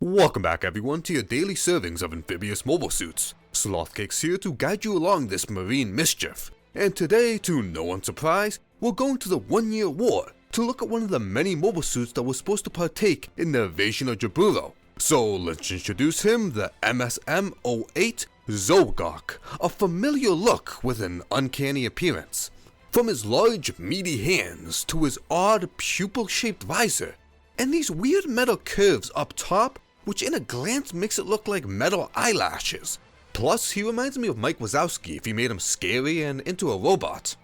Welcome back everyone to your daily servings of Amphibious mobile suits. Slothcake's here to guide you along this marine mischief. And today, to no one's surprise, we're going to the 1-year war to look at one of the many mobile suits that was supposed to partake in the invasion of Jaburo. So let's introduce him, the MSM-08 Zogok, a familiar look with an uncanny appearance. From his large, meaty hands to his odd, pupil-shaped visor, and these weird metal curves up top, which in a glance makes it look like metal eyelashes. Plus, he reminds me of Mike Wazowski if you made him scary and into a robot.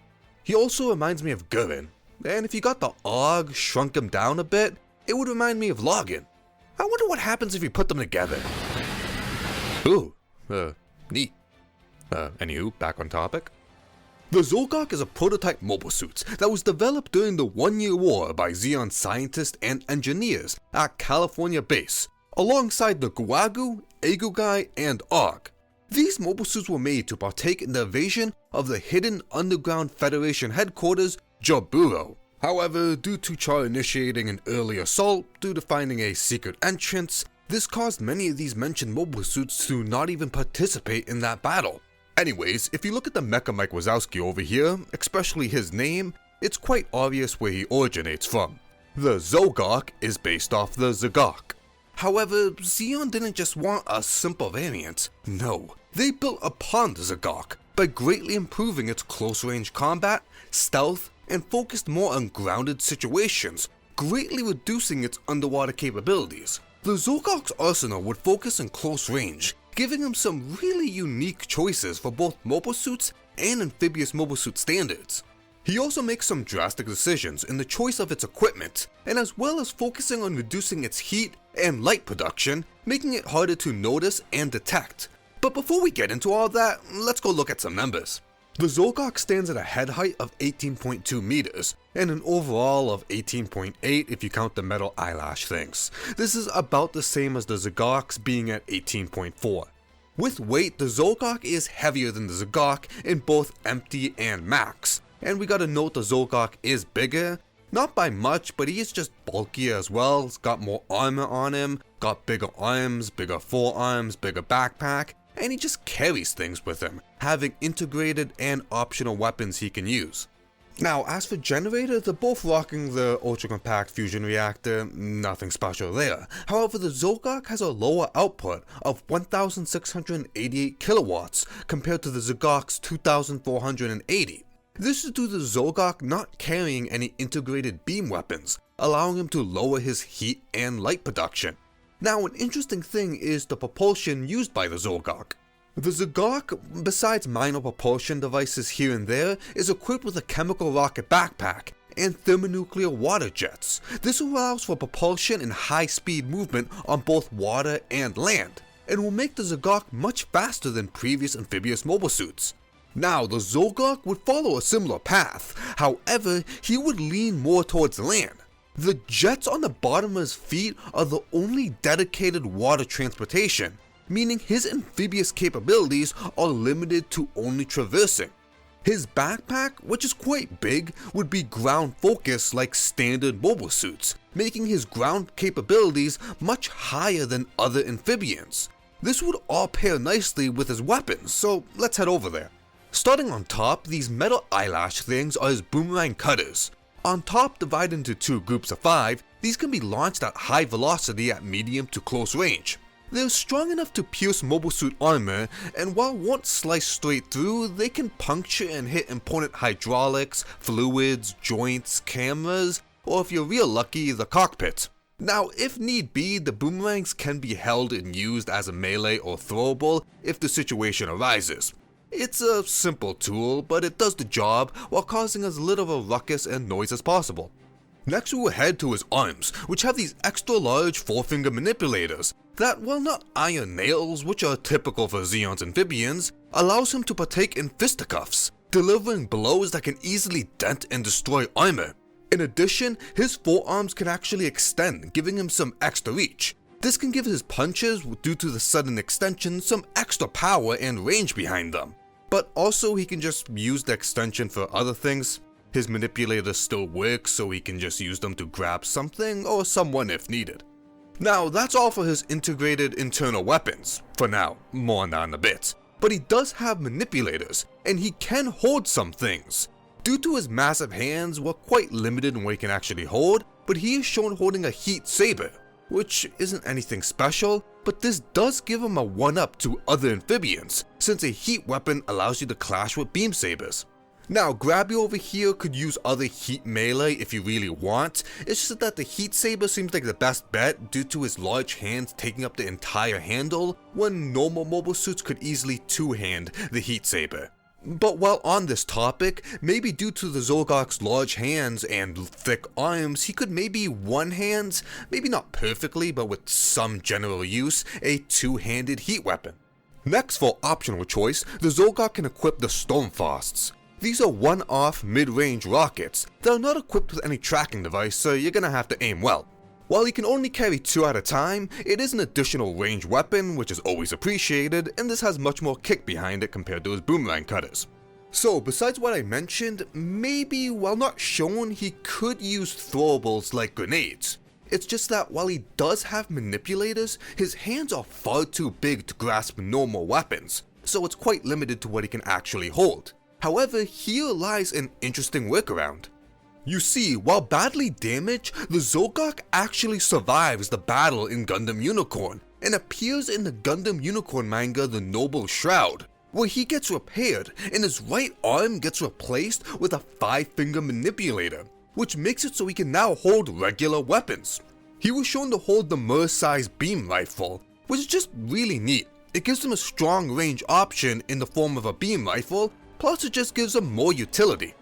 He also reminds me of Gurren, and if you got the Og shrunk him down a bit, it would remind me of Login. I wonder what happens if you put them together. Ooh, neat. Anywho, back on topic. The Zogok is a prototype mobile suit that was developed during the 1-year war by Zeon scientists and engineers at California base, alongside the Guagu, Agugai, and Og. These mobile suits were made to partake in the invasion of the hidden underground Federation headquarters, Jaburo. However, due to Char initiating an early assault due to finding a secret entrance, this caused many of these mentioned mobile suits to not even participate in that battle. Anyways, if you look at the Mecha Mike Wazowski over here, especially his name, it's quite obvious where he originates from. The Zogok is based off the Zogok. However, Zeon didn't just want a simple variant. No, they built upon the Zogok by greatly improving its close-range combat, stealth, and focused more on grounded situations, greatly reducing its underwater capabilities. The Zogok's arsenal would focus on close range, giving him some really unique choices for both mobile suits and amphibious mobile suit standards. He also makes some drastic decisions in the choice of its equipment, and as well as focusing on reducing its heat and light production, making it harder to notice and detect. But before we get into all that, let's go look at some numbers. The Zogok stands at a head height of 18.2 meters, and an overall of 18.8 if you count the metal eyelash things. This is about the same as the Zogoks being at 18.4. With weight, the Zogok is heavier than the Zogok in both empty and max, and we gotta note the Zogok is bigger, not by much, but he is just bulkier as well. It's got more armor on him, got bigger arms, bigger forearms, bigger backpack, and he just carries things with him, having integrated and optional weapons he can use. Now, as for generator, they're both rocking the ultra compact fusion reactor, nothing special there. However, the Zogok has a lower output of 1688 kilowatts compared to the Zogok's 2480. This is due to the Zogok not carrying any integrated beam weapons, allowing him to lower his heat and light production. Now, an interesting thing is the propulsion used by the Zogok. The Zogok, besides minor propulsion devices here and there, is equipped with a chemical rocket backpack and thermonuclear water jets. This allows for propulsion and high-speed movement on both water and land, and will make the Zogok much faster than previous amphibious mobile suits. Now, the Zogok would follow a similar path, however, he would lean more towards land. The jets on the bottom of his feet are the only dedicated water transportation, meaning his amphibious capabilities are limited to only traversing. His backpack, which is quite big, would be ground focused like standard mobile suits, making his ground capabilities much higher than other amphibians. This would all pair nicely with his weapons, so let's head over there. Starting on top, these metal eyelash things are his boomerang cutters. On top, divided into 2 groups of 5, these can be launched at high velocity at medium to close range. They're strong enough to pierce mobile suit armor, and while won't slice straight through, they can puncture and hit important hydraulics, fluids, joints, cameras, or if you're real lucky, the cockpit. Now, if need be, the boomerangs can be held and used as a melee or throwable if the situation arises. It's a simple tool, but it does the job while causing as little of a ruckus and noise as possible. Next we will head to his arms, which have these extra large forefinger manipulators that, while not iron nails, which are typical for Zeon's amphibians, allows him to partake in fisticuffs, delivering blows that can easily dent and destroy armor. In addition, his forearms can actually extend, giving him some extra reach. This can give his punches, due to the sudden extension, some extra power and range behind them. But also he can just use the extension for other things. His manipulators still work, so he can just use them to grab something or someone if needed. Now that's all for his integrated internal weapons, for now, more on that in a bit. But he does have manipulators, and he can hold some things. Due to his massive hands, we're quite limited in what he can actually hold, but he is shown holding a heat saber, which isn't anything special, but this does give him a 1-up to other amphibians, since a heat weapon allows you to clash with beam sabers. Now, Grabby over here could use other heat melee if you really want, it's just that the heat saber seems like the best bet due to his large hands taking up the entire handle, when normal mobile suits could easily two-hand the heat saber. But while on this topic, maybe due to the Zogok's large hands and thick arms, he could maybe one-hand, maybe not perfectly but with some general use, a two-handed heat weapon. Next, for optional choice, the Zogok can equip the Stormfrosts. These are one-off mid-range rockets that are not equipped with any tracking device, so you're gonna have to aim well. While he can only carry 2 at a time, it is an additional range weapon, which is always appreciated, and this has much more kick behind it compared to his boomerang cutters. So besides what I mentioned, maybe while not shown, he could use throwables like grenades. It's just that while he does have manipulators, his hands are far too big to grasp normal weapons, so it's quite limited to what he can actually hold. However, here lies an interesting workaround. You see, while badly damaged, the Zogok actually survives the battle in Gundam Unicorn, and appears in the Gundam Unicorn manga The Noble Shroud, where he gets repaired and his right arm gets replaced with a 5-finger manipulator, which makes it so he can now hold regular weapons. He was shown to hold the Mer-sized beam rifle, which is just really neat. It gives him a strong range option in the form of a beam rifle, plus it just gives him more utility.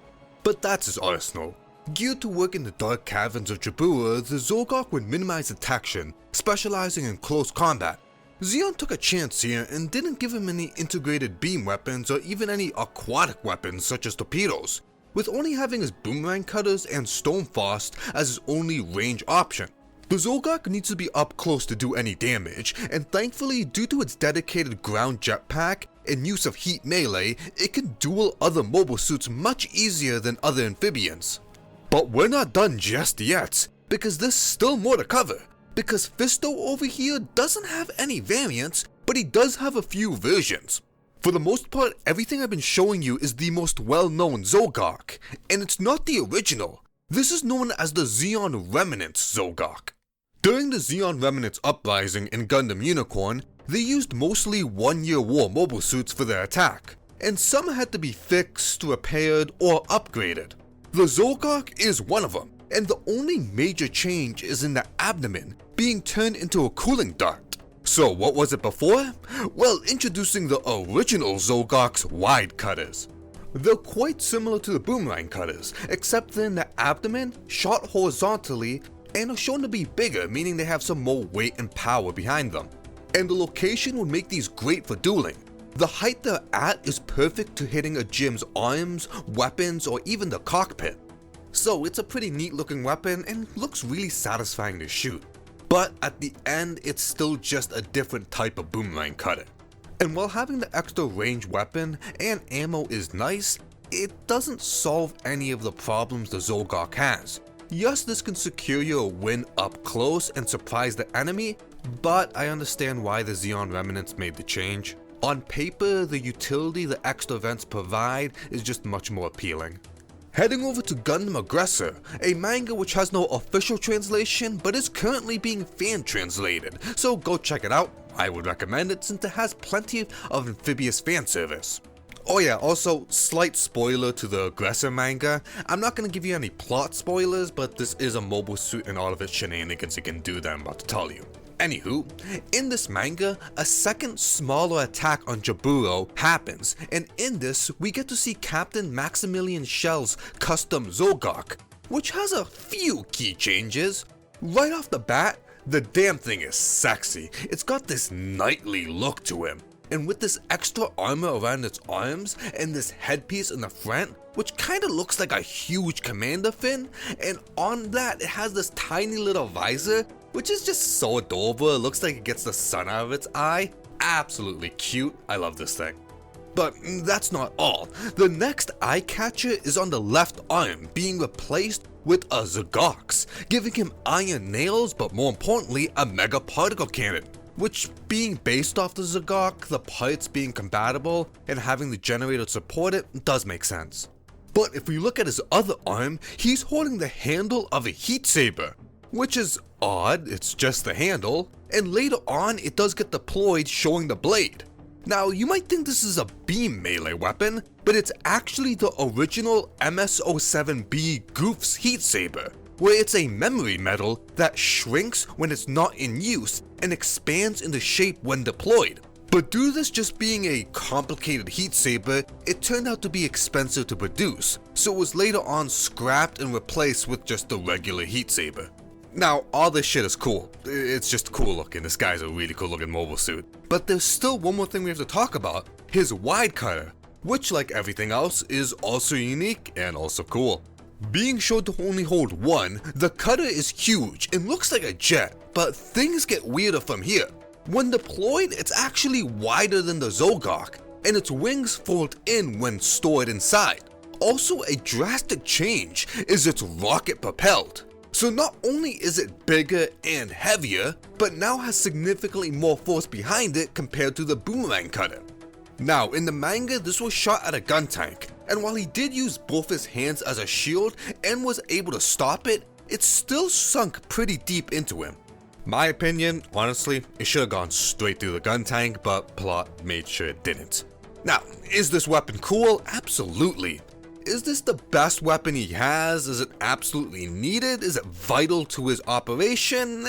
But that's his arsenal. Geared to work in the dark caverns of Jabura, the Zogok would minimize detection, specializing in close combat. Zeon took a chance here and didn't give him any integrated beam weapons or even any aquatic weapons such as torpedoes, with only having his boomerang cutters and Stormfrost as his only range option. The Zogok needs to be up close to do any damage, and thankfully due to its dedicated ground jetpack and use of heat melee, it can duel other mobile suits much easier than other amphibians. But we're not done just yet, because there's still more to cover, because Fisto over here doesn't have any variants, but he does have a few versions. For the most part, everything I've been showing you is the most well-known Zogok, and it's not the original. This is known as the Zeon Remnants Zogok. During the Zeon Remnants uprising in Gundam Unicorn, they used mostly one-year war mobile suits for their attack, and some had to be fixed, repaired, or upgraded. The Zogok is one of them, and the only major change is in the abdomen being turned into a cooling dart. So what was it before? Well, introducing the original Zogok's wide cutters. They're quite similar to the boomerang cutters, except that in the abdomen, shot horizontally, and are shown to be bigger, meaning they have some more weight and power behind them. And the location would make these great for dueling. The height they're at is perfect to hitting a Jim's arms, weapons, or even the cockpit. So it's a pretty neat looking weapon and looks really satisfying to shoot. But at the end, it's still just a different type of boomerang cutter. And while having the extra range weapon and ammo is nice, it doesn't solve any of the problems the Zogok has. Yes, this can secure you a win up close and surprise the enemy, but I understand why the Zeon Remnants made the change. On paper, the utility the extra events provide is just much more appealing. Heading over to Gundam Aggressor, a manga which has no official translation but is currently being fan translated, so go check it out. I would recommend it since it has plenty of Amphibious fan service. Oh yeah, also, slight spoiler to the Aggressor manga. I'm not going to give you any plot spoilers, but this is a mobile suit and all of its shenanigans it can do that I'm about to tell you. Anywho, in this manga, a second smaller attack on Jaburo happens, and in this, we get to see Captain Maximilian Schell's custom Zogok, which has a few key changes. Right off the bat, the damn thing is sexy. It's got this knightly look to him, and with this extra armor around its arms, and this headpiece in the front, which kinda looks like a huge commander fin, and on that it has this tiny little visor, which is just so adorable. It looks like it gets the sun out of its eye. Absolutely cute. I love this thing. But that's not all. The next eye catcher is on the left arm, being replaced with a Zogoks, giving him iron nails but more importantly a mega particle cannon, which being based off the Zogok, the parts being compatible and having the generator support it does make sense. But if we look at his other arm, he's holding the handle of a heat saber, which is odd, it's just the handle, and later on it does get deployed showing the blade. Now you might think this is a beam melee weapon, but it's actually the original MS-07B Goof's heat saber, where it's a memory metal that shrinks when it's not in use and expands into shape when deployed. But due to this just being a complicated heat saber, it turned out to be expensive to produce, so it was later on scrapped and replaced with just the regular heat saber. Now, all this shit is cool. It's just cool looking. This guy's a really cool looking mobile suit. But there's still one more thing we have to talk about, his wide cutter, which like everything else is also unique and also cool. Being shown to only hold one, the cutter is huge and looks like a jet, but things get weirder from here. When deployed, it's actually wider than the Zogok, and its wings fold in when stored inside. Also, a drastic change is it's rocket propelled. So not only is it bigger and heavier, but now has significantly more force behind it compared to the boomerang cutter. Now, in the manga, this was shot at a gun tank, and while he did use both his hands as a shield and was able to stop it, it still sunk pretty deep into him. My opinion, honestly, it should have gone straight through the gun tank, but plot made sure it didn't. Now, is this weapon cool? Absolutely. Is this the best weapon he has? Is it absolutely needed? Is it vital to his operation?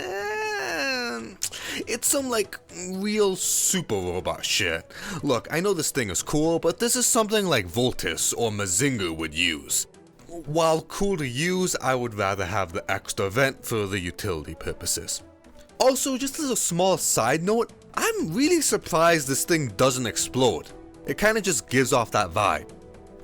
It's some like real super robot shit. Look, I know this thing is cool, but this is something like Voltus or Mazinger would use. While cool to use, I would rather have the extra vent for the utility purposes. Also, just as a small side note, I'm really surprised this thing doesn't explode. It kinda just gives off that vibe.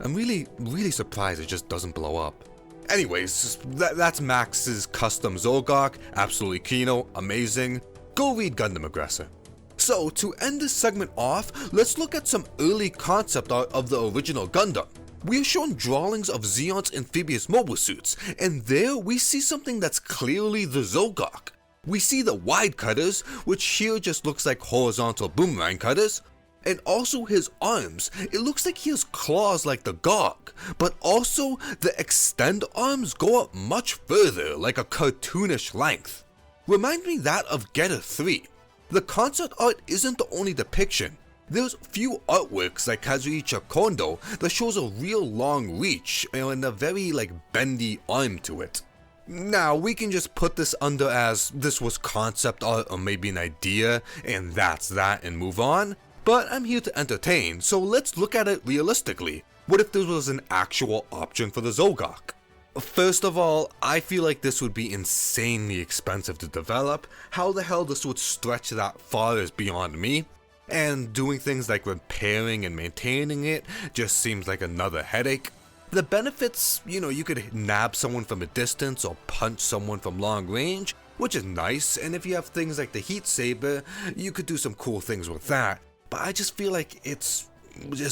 I'm really surprised it just doesn't blow up. Anyways, that's Max's custom Zogok, absolutely kino, amazing. Go read Gundam Aggressor. So, to end this segment off, let's look at some early concept art of the original Gundam. We are shown drawings of Zeon's amphibious mobile suits, and there we see something that's clearly the Zogok. We see the wide cutters, which here just looks like horizontal boomerang cutters, and also his arms. It looks like he has claws like the Gog, but also the extend arms go up much further, like a cartoonish length. Remind me that of Getter 3. The concept art isn't the only depiction. There's few artworks like Kazuichi Kondo that shows a real long reach and a very like bendy arm to it. Now, we can just put this under as this was concept art or maybe an idea and that's that and move on, but I'm here to entertain, so let's look at it realistically. What if this was an actual option for the Zogok? First of all, I feel like this would be insanely expensive to develop. How the hell this would stretch that far is beyond me, and doing things like repairing and maintaining it just seems like another headache. The benefits, you could nab someone from a distance or punch someone from long range, which is nice, and if you have things like the heat saber, you could do some cool things with that, but I just feel like it's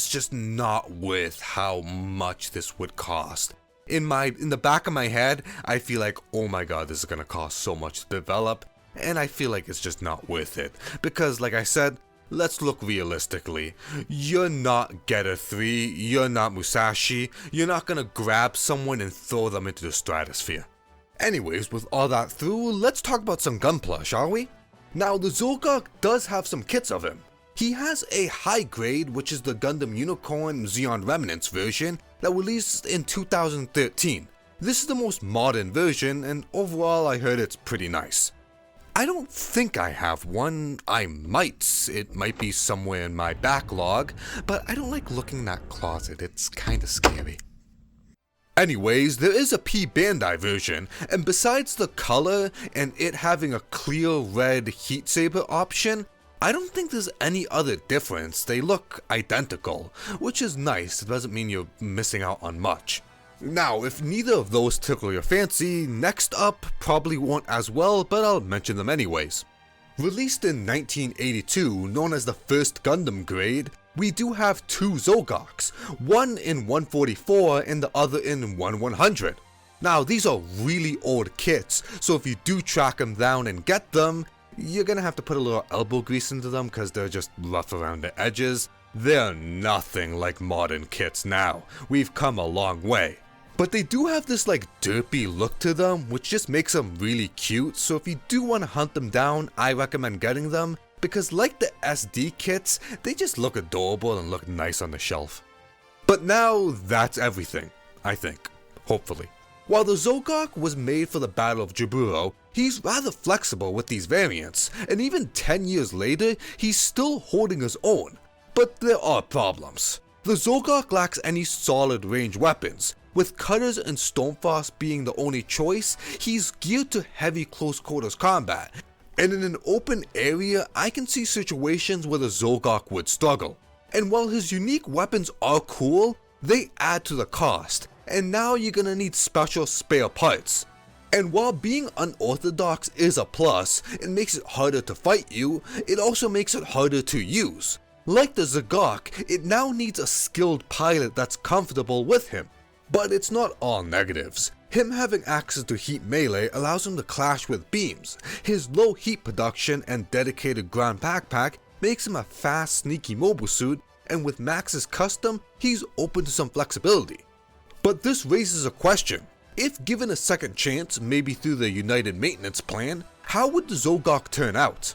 just not worth how much this would cost. In the back of my head, I feel like, oh my god, this is gonna cost so much to develop, and I feel like it's just not worth it, because like I said, let's look realistically. You're not Getter 3, you're not Musashi, you're not gonna grab someone and throw them into the stratosphere. Anyways, with all that through, let's talk about some Gunpla, shall we? Now, the Zogok does have some kits of him. He has a high grade, which is the Gundam Unicorn Zeon Remnants version that released in 2013. This is the most modern version, and overall I heard it's pretty nice. I don't think I have one. I might. It might be somewhere in my backlog, but I don't like looking in that closet. It's kinda scary. Anyways, there is a P Bandai version, and besides the color and it having a clear red heat saber option, I don't think there's any other difference. They look identical, which is nice. It doesn't mean you're missing out on much. Now, if neither of those tickle your fancy, next up probably won't as well, but I'll mention them anyways. Released in 1982, known as the first Gundam grade, we do have two Zogoks, one in 144 and the other in 1100. Now these are really old kits, so if you do track them down and get them, you're gonna have to put a little elbow grease into them because they're just rough around the edges. They're nothing like modern kits now. We've come a long way. But they do have this like derpy look to them, which just makes them really cute, so if you do want to hunt them down, I recommend getting them, because like the SD kits, they just look adorable and look nice on the shelf. But now that's everything, I think. Hopefully. While the Zogok was made for the Battle of Jaburo, he's rather flexible with these variants, and even 10 years later, he's still holding his own. But there are problems. The Zogok lacks any solid range weapons. With cutters and Stormfrost being the only choice, he's geared to heavy close quarters combat, and in an open area, I can see situations where the Zogok would struggle. And while his unique weapons are cool, they add to the cost, and now you're gonna need special spare parts. And while being unorthodox is a plus, it makes it harder to fight you, it also makes it harder to use. Like the Zogok, it now needs a skilled pilot that's comfortable with him. But it's not all negatives. Him having access to heat melee allows him to clash with beams. His low heat production and dedicated ground backpack makes him a fast, sneaky mobile suit, and with Max's custom, he's open to some flexibility. But this raises a question. If given a second chance, maybe through the United Maintenance Plan, how would the Zogok turn out?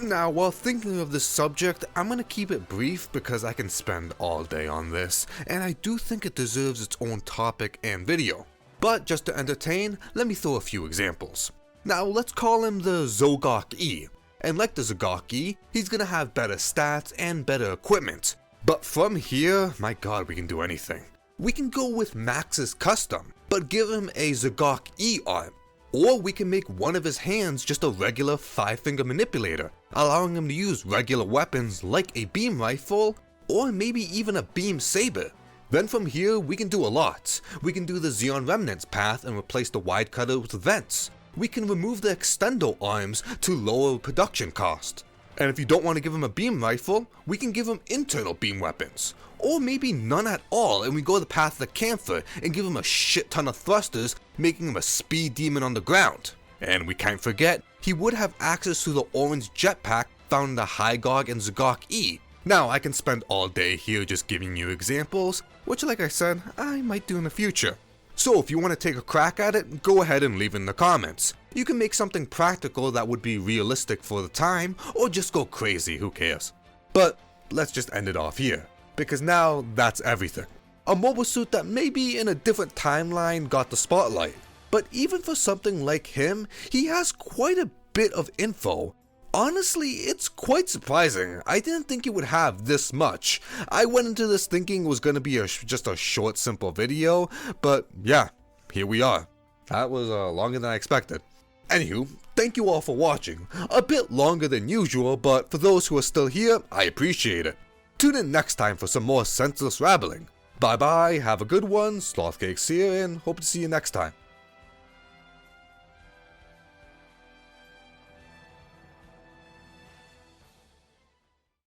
Now, while thinking of this subject, I'm gonna keep it brief because I can spend all day on this, and I do think it deserves its own topic and video. But just to entertain, let me throw a few examples. Now, let's call him the Zogok E. And like the Zogok E, he's gonna have better stats and better equipment. But from here, my god, we can do anything. We can go with Max's custom, but give him a Zogok E arm. Or we can make one of his hands just a regular 5-finger manipulator, allowing him to use regular weapons like a beam rifle, or maybe even a beam saber. Then from here, we can do a lot. We can do the Zeon Remnants path and replace the wide cutter with vents. We can remove the extendo arms to lower production cost. And if you don't want to give him a beam rifle, we can give him internal beam weapons. Or maybe none at all, and we go the path of the Camphor and give him a shit ton of thrusters, making him a speed demon on the ground. And we can't forget, he would have access to the orange jetpack found in the Hygog and Zogok E. Now, I can spend all day here just giving you examples, which like I said, I might do in the future. So if you want to take a crack at it, go ahead and leave in the comments. You can make something practical that would be realistic for the time, or just go crazy, who cares. But let's just end it off here, because now that's everything. A mobile suit that maybe in a different timeline got the spotlight, but even for something like him, he has quite a bit of info. Honestly, it's quite surprising. I didn't think it would have this much. I went into this thinking it was going to be just a short, simple video, but yeah, here we are. That was longer than I expected. Anywho, thank you all for watching. A bit longer than usual, but for those who are still here, I appreciate it. Tune in next time for some more senseless rabbling. Bye bye, have a good one, Slothcake's here, and hope to see you next time.